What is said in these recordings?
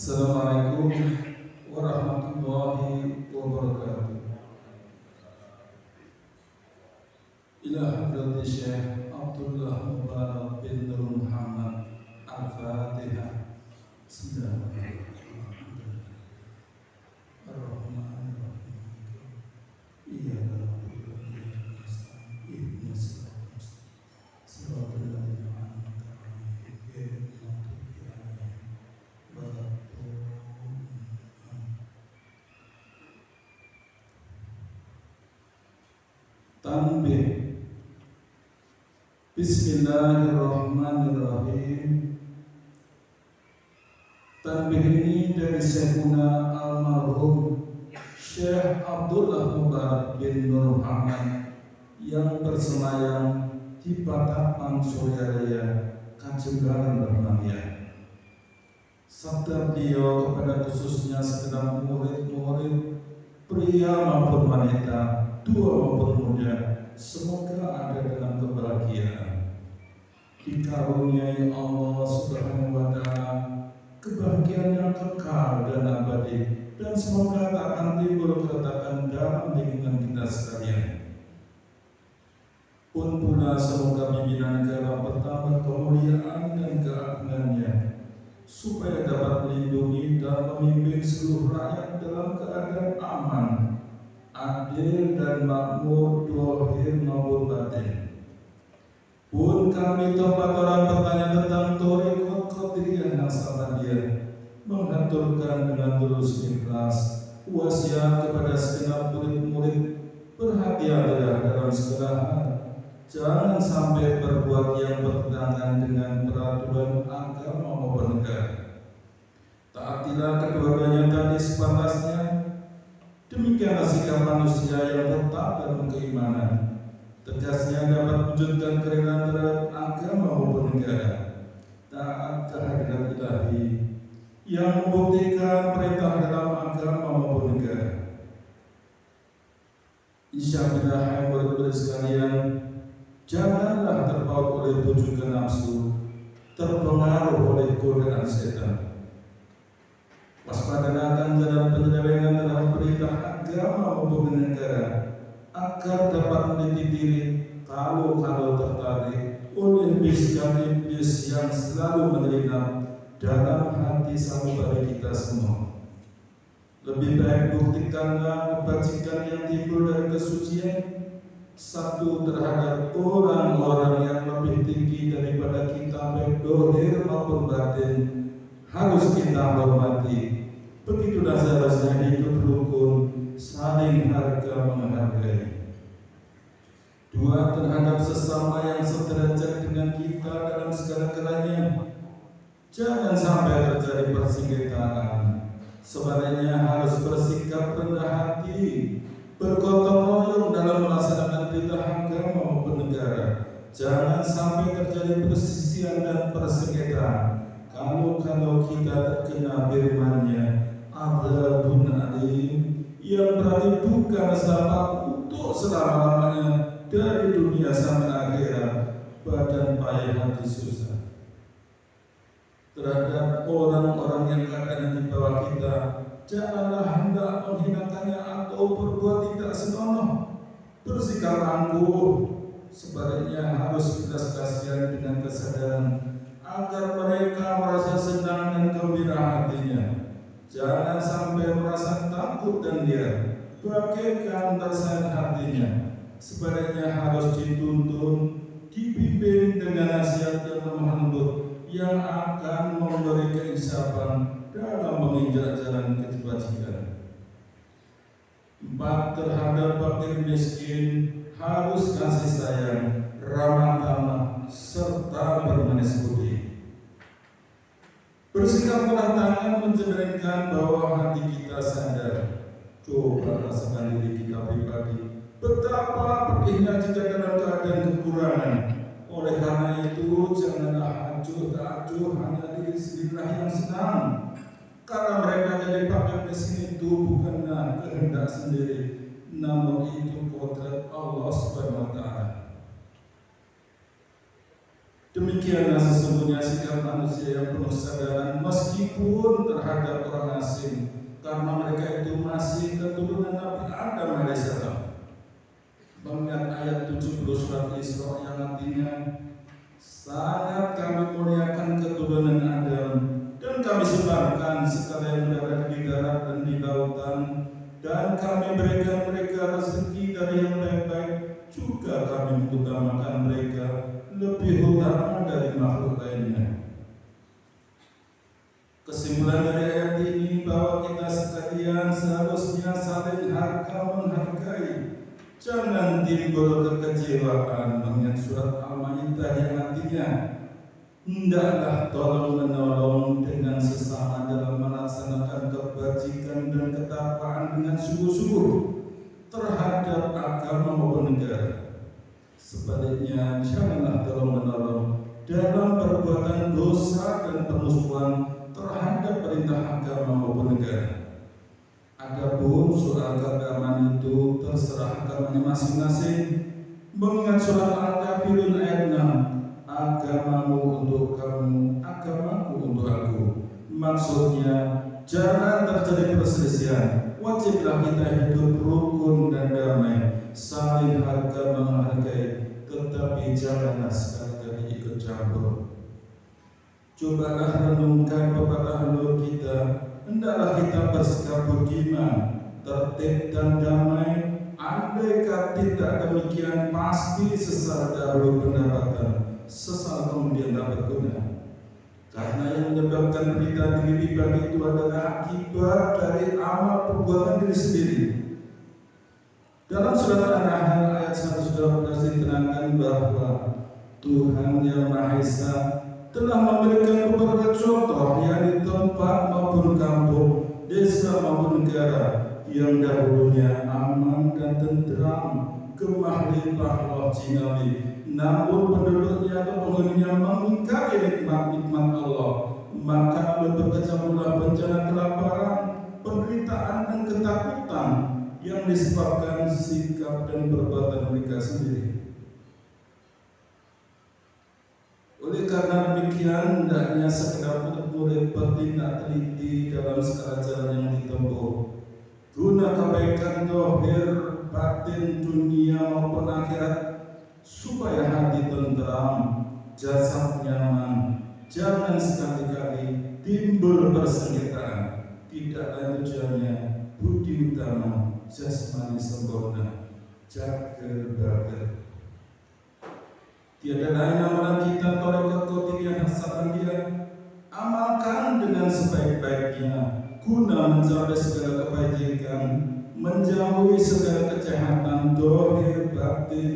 Assalamualaikum warahmatullahi wabarakatuh. Ila hadrati Syekh Abdullah Mubarak bin Nur Muhammad Al-Fatihah. Bismillahirrahmanirrahim. Ar-Rahmanir-Rahim. Iyyaka na'budu wa iyyaka nasta'in. Ihdinas siratal mustaqim. Siratal ladzina an'amta 'alaihim ghairil maghdubi 'alaihim waladdallin. Tanbih. Bismillahirrahmanirrahim. Tanbih ini dari Syekhuna almarhum Syekh Abdullah Mubarak bin Nur Muhammad yang bersemayam di Patapang Suryaraya, Kajengaran Rahmaniah. Sabda beliau kepada khususnya segenap murid-murid pria maupun wanita, tua maupun muda, semoga ada dalam kebahagiaan, dikaruniai Allah Subhanahu wa Ta'ala kebahagiaan yang kekal dan abadi, dan semoga tak akan timbul keretakan dalam lingkungan kita sekalian. Pun pula semoga pimpinan negara bertambah kemuliaan dan keagungannya, supaya dapat melindungi dan memimpin seluruh rakyat dalam keadaan aman, adil dan makmur, dohir maupun batin. Pun kami tempat orang bertanya tentang thariqat qadiriyah Naqsabandiyah, menghaturkan dengan tulus ikhlas wasiat kepada segenap murid-murid, berhati-hatilah dalam segala hal, jangan sampai berbuat yang bertentangan dengan peraturan agama maupun negara. Taatilah kedua-duanya tadi sepantasnya. Demikianlah sikap manusia yang tetap dalam keimanan. Tegasnya dapat wujudkan kerelaan terhadap agama maupun negara. Taat kehadirat ilahi yang membuktikan perintah dalam agama maupun negara. Insyaallah, hai murid-murid sekalian, janganlah terpaut oleh bujukan nafsu, terpengaruh oleh godaan setan. Waspadalah akan jalan penyelewengan dalam perintah agama maupun negara, agar dapat mendidik diri kalau tertarik oleh iblis dan iblis yang selalu menyelinap dalam hati sanubari kita semua. Lebih baik buktikanlah kebajikan yang timbul dari kesucian, satu terhadap orang-orang yang lebih tinggi daripada kita, baik dohir maupun batin, harus kita hormati. Begitulah seharusnya hidup rukun, saling harga menghargai. Dua, terhadap sesama yang sederajat dengan kita dalam segala-galanya, jangan sampai terjadi persengketaan. Sebaliknya harus bersikap rendah hati, bergotong royong dalam melaksanakan perintah agama maupun negara. Jangan sampai terjadi persisian dan persengketaan. Kalau kita terkena firman-Nya, adzabun alim, yang berarti bukan sahabat untuk selama-lamanya dari dunia sampai akhirat, badan payah hati susah. Terhadap orang-orang yang akan di bawah kita, janganlah hendak menghinakannya atau berbuat tidak senonoh, bersikap angkuh. Sebaliknya harus belas kasihan dengan kesadaran agar mereka merasa senang dan gembira hatinya. Jangan sampai merasa takut dan liar, bagaikan tersayat hatinya. Sebaliknya harus dituntun, dibimbing dengan nasihat yang lemah lembut, yang akan memberi keinsapan dalam menginjak jalan kebajikan. 4, terhadap fakir miskin harus kasih sayang, ramah tamah, serta bermanis budi. Bersikap murah tangan mencerminkan bahwa hati kita sadar. Coba rasakan diri kita pribadi, betapa pedihnya jika dalam keadaan kekurangan. Oleh karena itu, janganlah acuh tak acuh hanya diri sendirilah yang senang, karena mereka jadi pakai mesin itu bukanlah kehendak sendiri, namun itu kodrat Allah Subhanahu wa Ta'ala. Demikianlah sesungguhnya sikap manusia yang penuh kesadaran meskipun terhadap orang asing, karena mereka itu masih keturunan Nabi Adam alaihissalam. Mengingat ayat 70 surat Isra yang artinya sangat kami muliakan keturunan Adam dan kami sebarkan segala yang berada di darat dan di lautan, dan kami berikan mereka rezeki dari yang baik-baik, juga kami mengutamakan mereka lebih utama dari makhluk lainnya. Kesimpulan dari ayat ini bahwa kita sekalian seharusnya saling menghargai. Jangan timbul kekecewaan mengingat surat Al-Maidah yang artinya hendaklah tolong menolong dengan sesama dalam melaksanakan kebajikan dan ketakwaan dengan sungguh-sungguh terhadap agama maupun negara. Sebaliknya, janganlah tolong menolong dalam perbuatan dosa dan permusuhan terhadap perintah agama maupun negara. Adapun soal keagamaan itu terserah agamanya masing-masing. Mengingat surat Al-Kafirun ayat 6, agamamu untuk kamu, agamaku untuk aku. Maksudnya, jangan terjadi perselisihan. Wajiblah kita hidup rukun dan damai, saling menghargai, tetapi janganlah sekali-kali ikut campur. Cobalah renungkan pepatah leluhur kita, hendaklah kita bersikap budiman, tertib dan damai. Andaikan tidak demikian, pasti sesal dahulu pendapatan, sesal kemudian tak berguna. Karena yang menyebabkan berita diri bagi itu adalah akibat dari amal perbuatan diri sendiri. Dalam surat An-Nahl ayat 112 diterangkan bahwa Tuhan Yang Maha Esa telah memberikan beberapa contoh yang di tempat maupun kampung, desa maupun negara yang dahulunya aman dan tentram, gemah limpah loh jinawi, namun penduduknya atau penghuninya mengingkari nikmat-nikmat Allah, maka berkecamuklah bencana kelaparan, penderitaan dan ketakutan yang disebabkan sikap dan perbuatan mereka sendiri. Oleh karena demikian, hendaknya sekedar murid bertindak teliti dalam segala jalan yang ditempuh, guna kebaikan zahir, batin, dunia maupun akhirat, supaya hati tentram, jasad nyaman. Jangan sekali-kali timbul persengketaan. Tidak lain tujuannya budi utama, jasmani sempurna, jager bager. Tiada lain amalan kita tarekat qadiriyah hasaniyah, amalkan dengan sebaik-baiknya guna mencapai segala kebaikan, menjauhi segala kejahatan zahir batin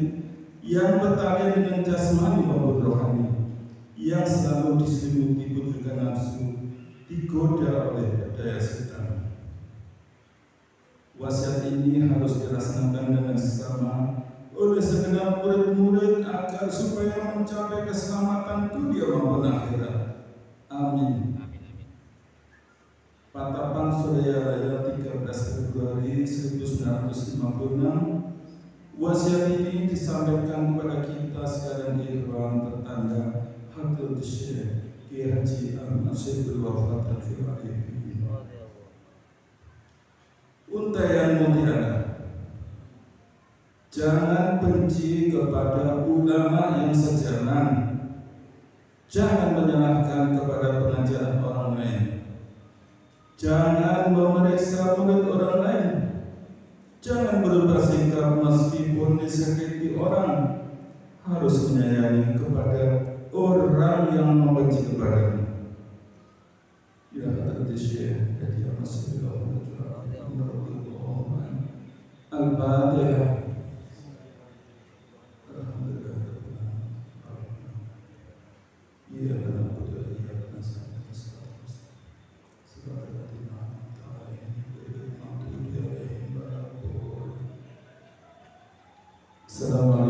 yang bertalian dengan jasmani maupun rohani, yang selalu diselimuti bujukan nafsu, digoda oleh daya setan. Wasiat ini harus dilaksanakan dengan sesama oleh segenap murid-murid agar supaya mencapai keselamatan dunia maupun akhirat. Amin. Patapan Surya 13 Februari 1956. Wasiat ini disampaikan kepada kita sekalian ikhwan tetangga Hadratus Syekh Kiai Haji Ahmad Syekhul Wafat Al-Firari. Untayan mutiara. Jangan benci kepada ulama yang sejalan. Jangan menyalahkan kepada pengajaran orang lain. Jangan memeriksa murid orang lain. Jangan berubah sikap meskipun disakiti orang. Harus menyayangi kepada orang yang membenci kepadamu. Ya Hadratus Syekh Haji Ahmad Syekhul Wafat Al-Fatihah. Assalamualaikum